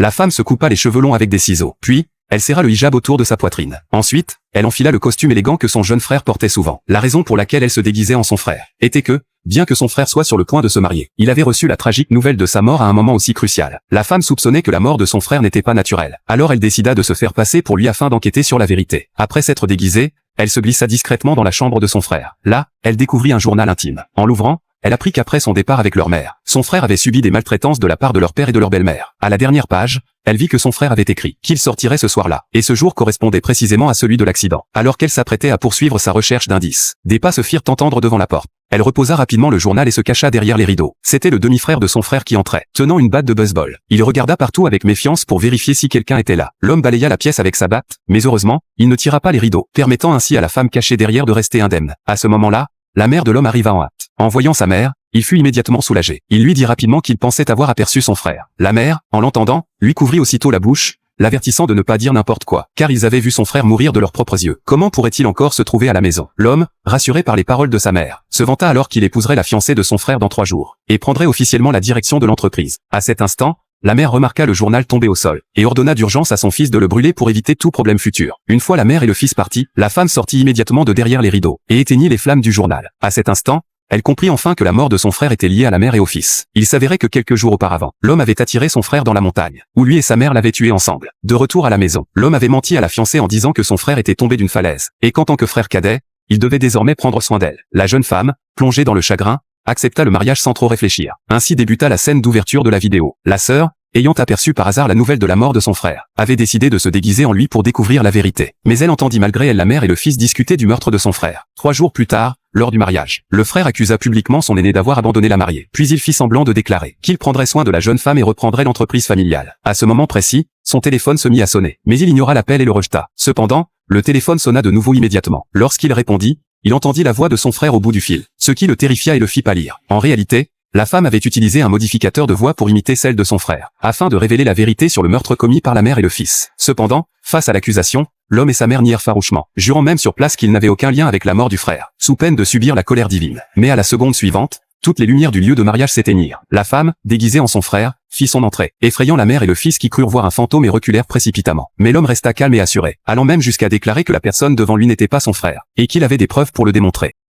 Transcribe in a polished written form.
La femme se coupa les cheveux longs avec des ciseaux. Puis, elle serra le hijab autour de sa poitrine. Ensuite, elle enfila le costume élégant que son jeune frère portait souvent. La raison pour laquelle elle se déguisait en son frère était que, bien que son frère soit sur le point de se marier, il avait reçu la tragique nouvelle de sa mort à un moment aussi crucial. La femme soupçonnait que la mort de son frère n'était pas naturelle. Alors elle décida de se faire passer pour lui afin d'enquêter sur la vérité. Après s'être déguisée, elle se glissa discrètement dans la chambre de son frère. Là, elle découvrit un journal intime. En l'ouvrant, elle apprit qu'après son départ avec leur mère, son frère avait subi des maltraitances de la part de leur père et de leur belle-mère. À la dernière page, elle vit que son frère avait écrit qu'il sortirait ce soir-là, et ce jour correspondait précisément à celui de l'accident. Alors qu'elle s'apprêtait à poursuivre sa recherche d'indices, des pas se firent entendre devant la porte. Elle reposa rapidement le journal et se cacha derrière les rideaux. C'était le demi-frère de son frère qui entrait, tenant une batte de baseball. Il regarda partout avec méfiance pour vérifier si quelqu'un était là. L'homme balaya la pièce avec sa batte, mais heureusement, il ne tira pas les rideaux, permettant ainsi à la femme cachée derrière de rester indemne. À ce moment-là, la mère de l'homme arriva en hâte. En voyant sa mère, il fut immédiatement soulagé. Il lui dit rapidement qu'il pensait avoir aperçu son frère. La mère, en l'entendant, lui couvrit aussitôt la bouche, l'avertissant de ne pas dire n'importe quoi, car ils avaient vu son frère mourir de leurs propres yeux. Comment pourrait-il encore se trouver à la maison? L'homme, rassuré par les paroles de sa mère, se vanta alors qu'il épouserait la fiancée de son frère dans 3 jours, et prendrait officiellement la direction de l'entreprise. À cet instant, la mère remarqua le journal tomber au sol, et ordonna d'urgence à son fils de le brûler pour éviter tout problème futur. Une fois la mère et le fils partis, la femme sortit immédiatement de derrière les rideaux, et éteignit les flammes du journal. À cet instant, elle comprit enfin que la mort de son frère était liée à la mère et au fils. Il s'avérait que quelques jours auparavant, l'homme avait attiré son frère dans la montagne, où lui et sa mère l'avaient tué ensemble. De retour à la maison, l'homme avait menti à la fiancée en disant que son frère était tombé d'une falaise, et qu'en tant que frère cadet, il devait désormais prendre soin d'elle. La jeune femme, plongée dans le chagrin, accepta le mariage sans trop réfléchir. Ainsi débuta la scène d'ouverture de la vidéo. La sœur, ayant aperçu par hasard la nouvelle de la mort de son frère, avait décidé de se déguiser en lui pour découvrir la vérité. Mais elle entendit malgré elle la mère et le fils discuter du meurtre de son frère. 3 jours plus tard, lors du mariage, le frère accusa publiquement son aîné d'avoir abandonné la mariée. Puis il fit semblant de déclarer qu'il prendrait soin de la jeune femme et reprendrait l'entreprise familiale. À ce moment précis, son téléphone se mit à sonner, mais il ignora l'appel et le rejeta. Cependant, le téléphone sonna de nouveau immédiatement. Lorsqu'il répondit, il entendit la voix de son frère au bout du fil, ce qui le terrifia et le fit pâlir. En réalité, la femme avait utilisé un modificateur de voix pour imiter celle de son frère, afin de révéler la vérité sur le meurtre commis par la mère et le fils. Cependant, face à l'accusation, l'homme et sa mère nièrent farouchement, jurant même sur place qu'ils n'avaient aucun lien avec la mort du frère, sous peine de subir la colère divine. Mais à la seconde suivante, toutes les lumières du lieu de mariage s'éteignirent. La femme, déguisée en son frère, fit son entrée, effrayant la mère et le fils qui crurent voir un fantôme et reculèrent précipitamment. Mais l'homme resta calme et assuré, allant même jusqu'à déclarer que la personne devant lui n'était pas son frère, et qu'il avait des preuves pour le démontrer.